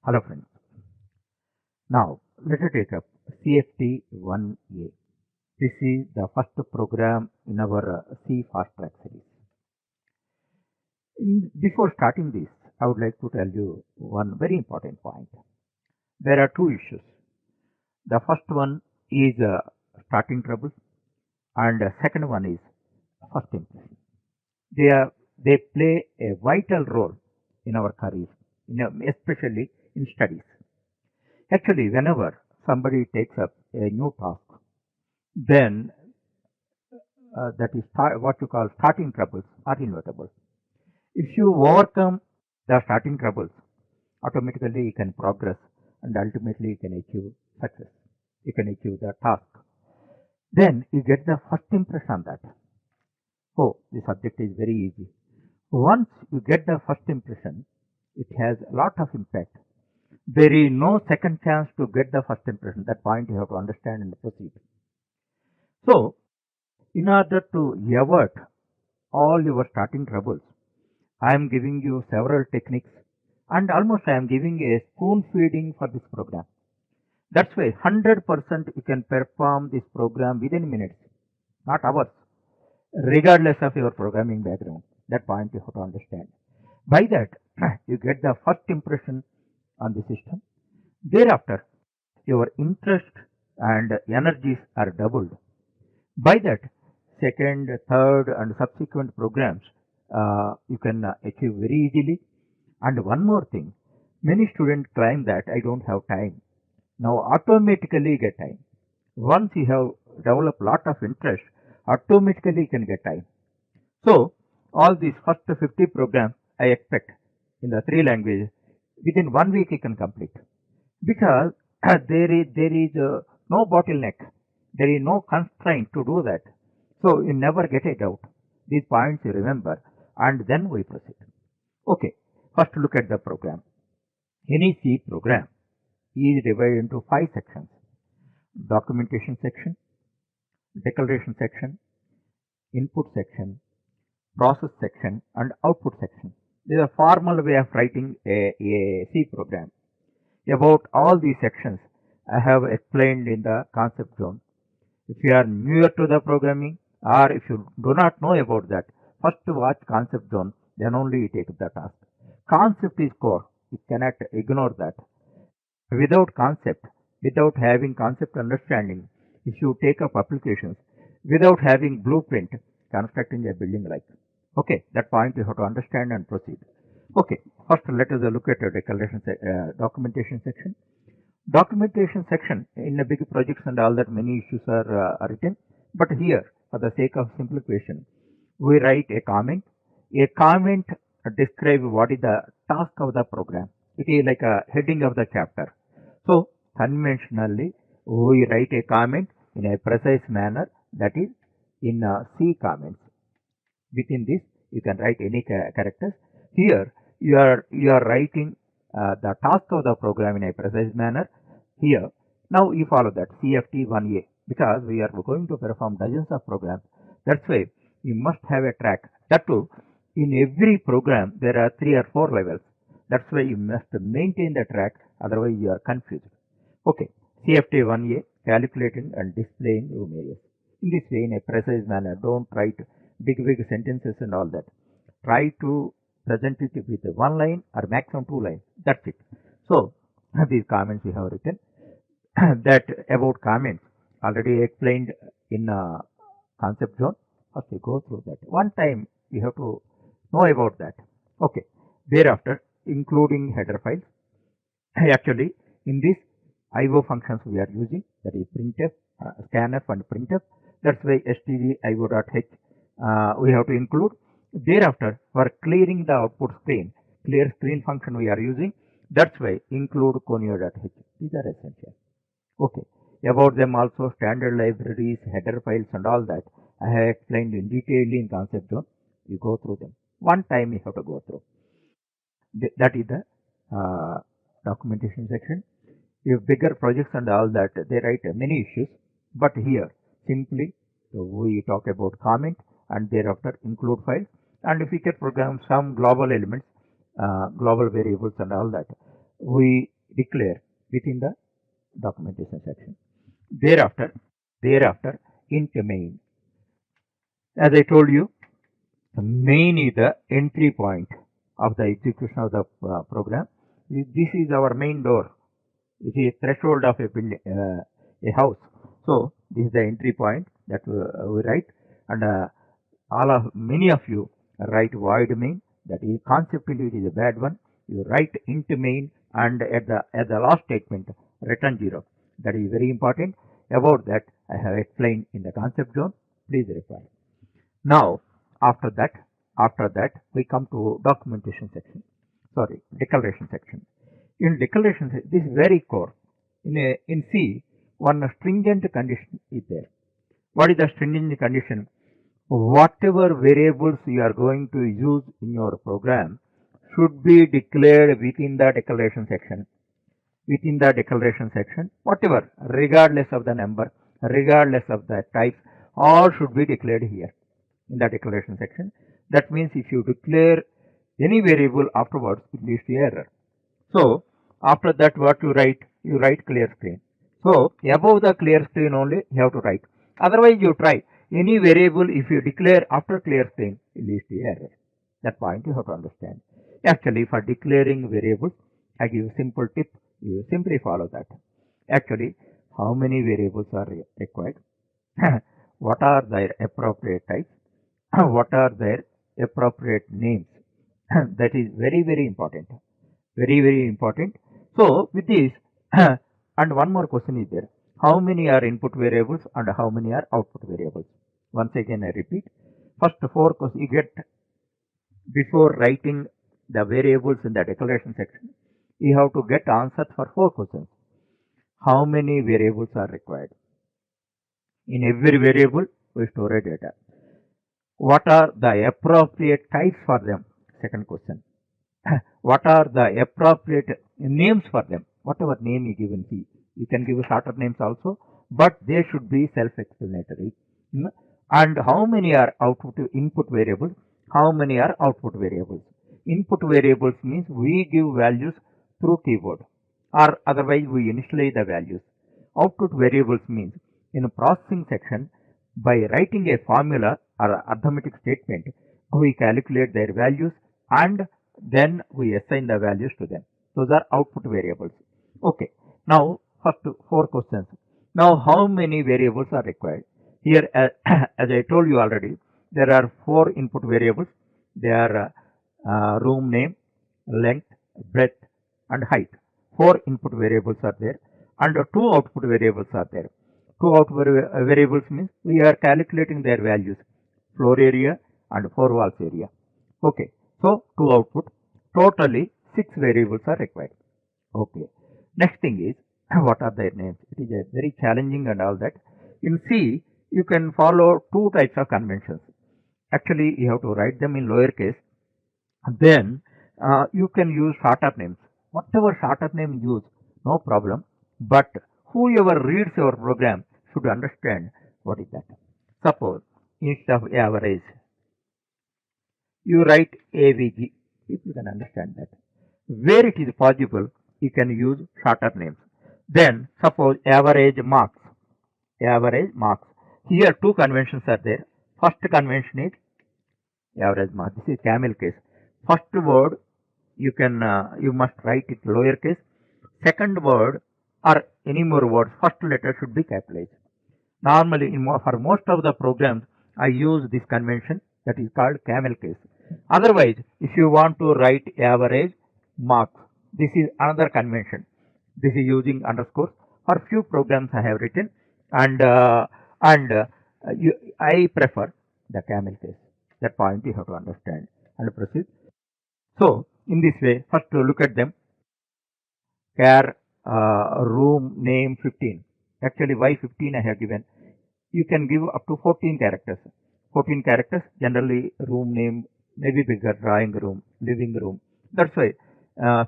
Hello friends. Now let us take up CFT 1A. This is the first program in our C fast track series. Before starting this, I would like to tell you one very important point. There are two issues. The first one is starting trouble, and the second one is first impression. They play a vital role in our career, especially in studies. Actually, whenever somebody takes up a new task, then that is what you call starting troubles are inevitable. If you overcome the starting troubles, automatically you can progress and ultimately you can achieve success. You can achieve the task. Then you get the first impression on that. Oh, the subject is very easy. Once you get the first impression, it has a lot of impact. There is no second chance to get the first impression. That point you have to understand and proceed. So, in order to avert all your starting troubles, I am giving you several techniques and almost I am giving a spoon feeding for this program. That's why 100% you can perform this program within minutes, not hours, regardless of your programming background. That point you have to understand. By that, you get the first impression on the system. Thereafter, your interest and energies are doubled. By that, second, third, and subsequent programs you can achieve very easily. And one more thing, many students claim that I don't have time. Now automatically get time. Once you have developed lot of interest, automatically you can get time. So all these first 50 programs I expect in the three languages within 1 week you can complete, because there is no bottleneck, there is no constraint to do that. So you never get a doubt. These points you remember, and then we proceed. Okay, first look at the program. Any C program is divided into 5 sections: documentation section, declaration section, input section, process section, and output section. This is a formal way of writing a C program. About all these sections, I have explained in the concept zone. If you are newer to the programming, or if you do not know about that, first watch concept zone, then only you take the task. Concept is core. You cannot ignore that. Without concept, without having concept understanding, if you take up applications, without having blueprint, constructing a building like. Okay, that point you have to understand and proceed. Okay, first let us look at a declaration documentation section. Documentation section in a big projects and all that many issues are written, but here for the sake of simplification, we write a comment. A comment describes what is the task of the program. It is like a heading of the chapter. So conventionally we write a comment in a precise manner, that is in C comments. Within this you can write any characters. Here you are writing the task of the program in a precise manner. Here now you follow that CFT 1A, because we are going to perform dozens of programs. That's why you must have a track. That too, in every program there are 3 or 4 levels. That's why you must maintain the track, otherwise you are confused. Okay, CFT 1A, calculating and displaying room areas. In this way, in a precise manner, don't write big sentences and all that. Try to present it with 1 line or maximum 2 lines. That's it. So these comments we have written. That about comments already explained in concept zone. First we go through that. One time you have to know about that. Okay. Thereafter, including header files. Actually, in this IO functions we are using, that is printf, scanf, and printf. That's why stdio.h we have to include. Thereafter, for clearing the output screen, clear screen function we are using. That's why include conio.h. These are essential. Okay. About them also, standard libraries, header files, and all that I have explained in detail in concept zone. You go through them. One time you have to go through. That is the documentation section. If bigger projects and all that, they write many issues, but here simply we talk about comment and thereafter include files, and feature program some global elements, global variables and all that. we declare within the documentation section. Thereafter, int main. As I told you, main is the entry point of the execution of the program. This is our main door. It is a threshold of a building, a house. So this is the entry point that we write, and many of you write void main. That is conceptually it is a bad one. You write int main, and at the last statement return 0. That is very important. About that I have explained in the concept zone. Please refer. Now after that we come to documentation section. Sorry, declaration section. In declaration, this is very core. In C, one stringent condition is there. What is the stringent condition? Whatever variables you are going to use in your program should be declared within the declaration section. Within the declaration section, whatever, regardless of the number, regardless of the type, all should be declared here in the declaration section. That means if you declare any variable afterwards, it leads to error. So after that, what you write? You write clear screen. So above the clear screen only you have to write. Otherwise you try any variable, if you declare after clear screen, it leads to error. That point you have to understand. Actually, for declaring variables, I give a simple tip. You simply follow that. Actually, how many variables are required? What are their appropriate types? What are their appropriate names? That is very, very important. Very, very important. So with this, and one more question is there. How many are input variables and how many are output variables? Once again I repeat. First 4 questions you get before writing the variables in the declaration section. You have to get answers for 4 questions. How many variables are required? In every variable we store a data. What are the appropriate types for them? Second question. What are the appropriate names for them? Whatever name you give in C, you can give shorter names also, but they should be self-explanatory. And how many are input variables? How many are output variables? Input variables means we give values through keyboard, or otherwise we initialize the values. Output variables means in a processing section, by writing a formula or arithmetic statement, we calculate their values and then we assign the values to them. Those are output variables. Okay. Now, first 4 questions. Now, how many variables are required? Here, as I told you already, there are 4 input variables. They are room name, length, breadth, and height. 4 input variables are there, and 2 output variables are there. 2 output variables means we are calculating their values, floor area and 4 walls area. Okay. So 2 output. Totally 6 variables are required. Okay. Next thing is what are their names? It is a very challenging and all that. In C, you can follow 2 types of conventions. Actually, you have to write them in lowercase. Then you can use shorter names. Whatever shorter name you use, no problem. But whoever reads your program should understand what is that. Suppose instead of average, you write AVG. People can understand that. Where it is possible, you can use shorter names. Then suppose average marks. Average marks. Here 2 conventions are there. First convention is average marks. This is camel case. First word you must write it lowercase. Second word or any more words, first letter should be capitalized. Normally for most of the programs I use this convention, that is called camel case. Otherwise, if you want to write average marks, this is another convention. This is using underscores. For few programs I have written, and I prefer the camel case. That point you have to understand and proceed. So in this way, first to look at them. Care room name 15. Actually, why 15 I have given? You can give up to 14 characters. 14 characters, generally room name, maybe bigger, drawing room, living room. That's why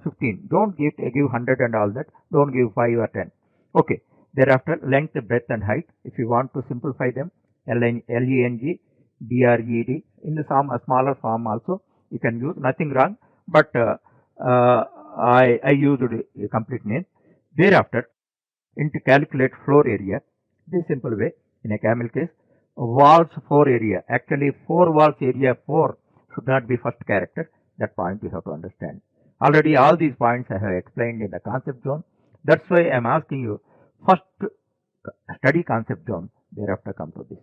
15. Don't give 100 and all that. Don't give 5 or 10. Okay. Thereafter, length, breadth and height. If you want to simplify them, leng, bred. In the smaller form also, you can use, nothing wrong. But I used a complete name. Thereafter, into calculate floor area, this simple way, in a camel case, walls 4 area, actually 4 walls area 4 should not be first character. That point we have to understand. Already all these points I have explained in the concept zone. That's why I am asking you first study concept zone, thereafter come to this.